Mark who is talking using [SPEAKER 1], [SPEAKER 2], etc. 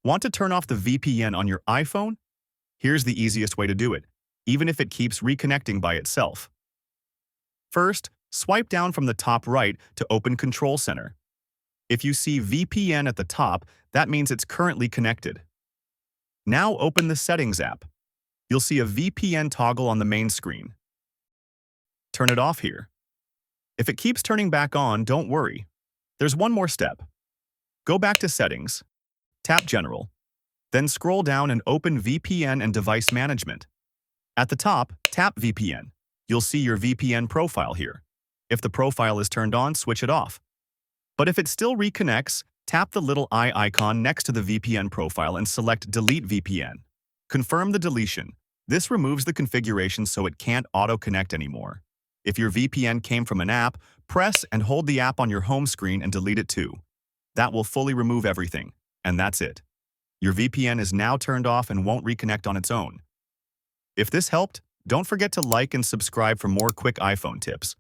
[SPEAKER 1] Want to turn off the VPN on your iPhone? Here's the easiest way to do it, even if it keeps reconnecting by itself. First, swipe down from the top right to open Control Center. If you see VPN at the top, that means it's currently connected. Now open the Settings app. You'll see a VPN toggle on the main screen. Turn it off here. If it keeps turning back on, don't worry. There's one more step. Go back to Settings, tap General, then scroll down and open VPN and Device Management. At the top, tap VPN. You'll see your VPN profile here. If the profile is turned on, switch it off. But if it still reconnects, tap the little eye icon next to the VPN profile and select Delete VPN. Confirm the deletion. This removes the configuration so it can't auto-connect anymore. If your VPN came from an app, press and hold the app on your home screen and delete it too. That will fully remove everything, and that's it. Your VPN is now turned off and won't reconnect on its own. If this helped, don't forget to like and subscribe for more quick iPhone tips.